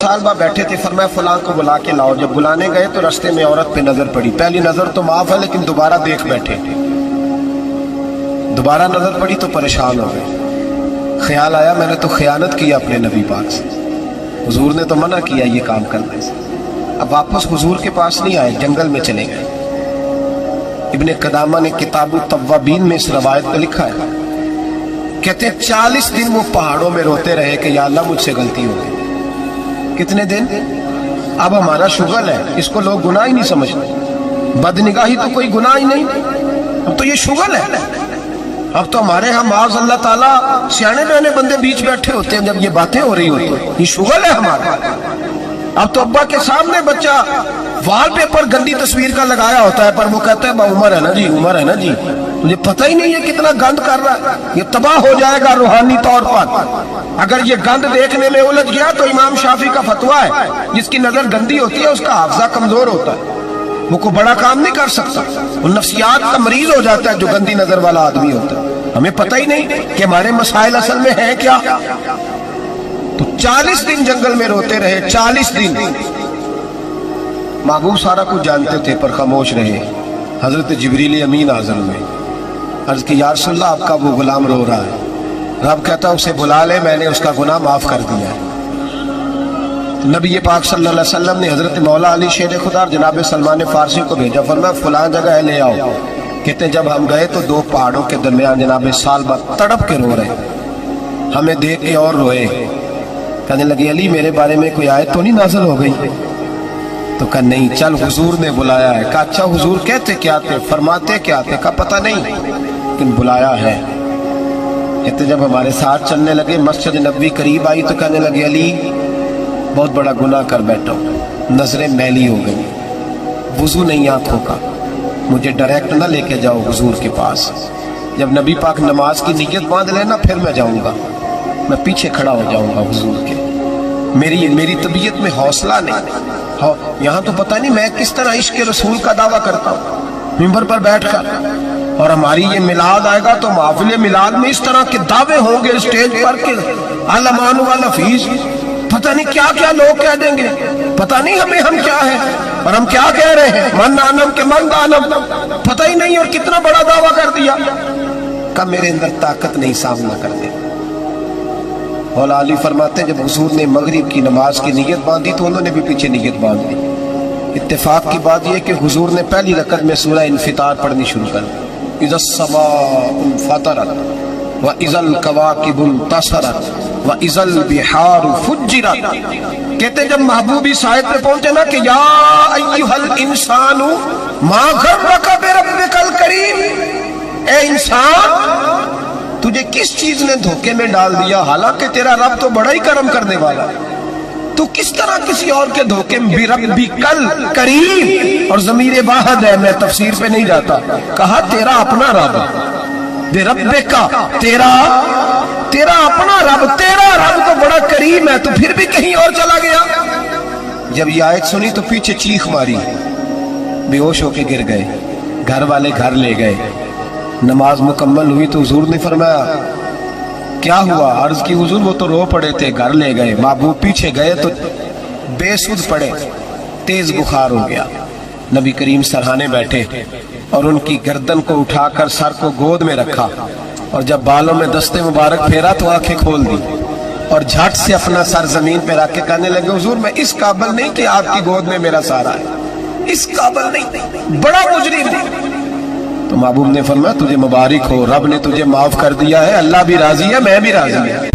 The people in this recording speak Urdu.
سال بعد بیٹھے تھے، فرمایا فلاں کو بلا کے لاؤ۔ جب بلانے گئے تو رستے میں عورت پہ نظر پڑی، پہلی نظر تو معاف ہے لیکن دوبارہ دیکھ بیٹھے، دوبارہ نظر پڑی تو پریشان ہو گئے۔ خیال آیا میں نے تو خیانت کی اپنے نبی پاک سے، حضور نے تو منع کیا یہ کام کرنے سے۔ اب واپس حضور کے پاس نہیں آئے، جنگل میں چلے گئے۔ ابن قدامہ نے کتاب التوابین میں اس روایت کو لکھا ہے، کہتے ہیں 40 دن وہ پہاڑوں میں روتے رہے کہ یا اللہ مجھ سے غلطی ہو گئی۔ کتنے دن؟ اب ہمارا شغل ہے، اس کو لوگ گناہ ہی نہیں سمجھتے، بدنگاہی تو کوئی گناہ ہی نہیں، اب تو یہ شغل ہے۔ اب تو ہمارے ہاں معاذ اللہ تعالیٰ سیانے بہنے بندے بیچ بیٹھے ہوتے ہیں جب یہ باتیں ہو رہی ہوتی ہیں، یہ شغل ہے ہمارا۔ اب تو ابا کے سامنے بچہ وال پیپر گندی تصویر کا لگایا ہوتا ہے، پر وہ کہتا ہے با عمر ہے نا جی، عمر ہے نا جی، مجھے پتہ ہی نہیں ہے کتنا گند کر رہا ہے، یہ تباہ ہو جائے گا روحانی طور پر اگر یہ گند دیکھنے میں الجھ گیا۔ تو امام شافعی کا فتویٰ ہے جس کی نظر گندی ہوتی ہے اس کا حافظہ کمزور ہوتا ہے، وہ کوئی بڑا کام نہیں کر سکتا، وہ نفسیات کا مریض ہو جاتا ہے جو گندی نظر والا آدمی ہوتا ہے۔ ہمیں پتہ ہی نہیں کہ ہمارے مسائل اصل میں ہیں کیا۔ تو 40 دن جنگل میں روتے رہے، 40 دن۔ محبوب سارا کچھ جانتے تھے پر خاموش رہے۔ حضرت جبریل امین حاضر ہوئے، عرض کی یا رسول اللہ آپ کا وہ غلام رو رہا ہے۔ رب کہتا اسے بلا لے، میں نے اس کا گناہ معاف کر دیا ہے۔ تو نبی پاک صلی اللہ علیہ وسلم نے حضرت مولا علی شیر خدا اور جناب سلمان فارسی کو بھیجا، فرمایا فلاں جگہ ہے لے آؤ۔ کہتے ہیں جب ہم گئے تو دو پہاڑوں کے درمیان جناب سالبہ تڑپ کے رو رہے، ہمیں دیکھ کے اور روئے۔ کہنے لگے علی میرے بارے میں کوئی آیت تو نہیں نازل ہو گئی؟ تو کہا نہیں، چل حضور نے بلایا ہے۔ کہا اچھا حضور کہتے کیا تھے، فرماتے کیا تھے؟ کہا پتہ نہیں لیکن بلایا ہے۔ کہتے جب ہمارے ساتھ چلنے لگے مسجد نبوی قریب آئی تو کہنے لگے علی بہت بڑا گناہ کر بیٹھا ہوں، نظریں میلی ہو گئی، وضو نہیں آنکھوں کا، مجھے ڈائریکٹ نہ لے کے جاؤ حضور کے پاس، جب نبی پاک نماز کی نیت باندھ لینا پھر میں جاؤں گا، میں پیچھے کھڑا ہو جاؤں گا حضور کے، میری طبیعت میں حوصلہ نہیں۔ یہاں تو پتہ نہیں میں کس طرح عشق رسول کا دعویٰ کرتا ہوں ممبر پر بیٹھ کر، اور ہماری یہ میلاد آئے گا تو محفل میلاد میں اس طرح کے دعوے ہوں گے اسٹیج پر کہ علمان والحفیظ، پتہ نہیں کیا کیا لوگ کہہ دیں گے، پتہ نہیں ہم کیا ہیں اور ہم کیا کہہ رہے ہیں، من دانم کے من دانم، پتہ ہی نہیں اور کتنا بڑا دعویٰ کر دیا۔ کب میرے اندر طاقت نہیں سامنا کرتے۔ مولا علی فرماتے ہیں جب حضور نے مغرب کی نماز کی نیت باندھی تو انہوں نے بھی پیچھے نیت باندھ دی۔ اتفاق کی بات یہ کہ حضور نے پہلی رکعت میں سورہ انفطار پڑھنی شروع کر دی، اذا السماء انفطرت واذا الکواکب انتصرت واذا البحار فجرت۔ کہتے جب محبوبی سائد پہ پہنچے نا کہ یا ایھا الانسان ما غرک بربک الکریم، اے انسان تجھے کس چیز نے دھوکے میں ڈال دیا، حالانکہ تیرا رب تو بڑا ہی کرم کرنے والا ہے، تو کس طرح کسی اور کے دھوکے میں بربک الکریم، اور ضمیر واحد ہے، میں تفسیر پہ نہیں جاتا، کہا تیرا اپنا رب، بربک تیرا اپنا رب، تیرا رب تو بڑا کریم ہے، تو پھر بھی کہیں اور چلا گیا۔ جب یہ آیت سنی تو پیچھے چیخ ماری، بے ہوش ہو کے گر گئے، گھر والے گھر لے گئے، نماز مکمل ہوئی تو حضور نے فرمایا کیا ہوا؟ عرض کی حضور وہ تو رو پڑے تھے، گھر لے گئے، محبوب پیچھے گئے تو بے سود پڑے، تیز بخار ہو گیا۔ نبی کریم سرہانے بیٹھے اور ان کی گردن کو اٹھا کر سر کو گود میں رکھا، اور جب بالوں میں دستے مبارک پھیرا تو آنکھیں کھول دی اور جھٹ سے اپنا سر زمین پہ رکھ کے کہنے لگے حضور میں اس قابل نہیں کہ آپ کی گود میں میرا سارا ہے، اس قابل نہیں، بڑا مجرم ہے۔ تو محبوب نے فرمایا تجھے مبارک ہو، رب نے تجھے معاف کر دیا ہے، اللہ بھی راضی ہے، میں بھی راضی ہے۔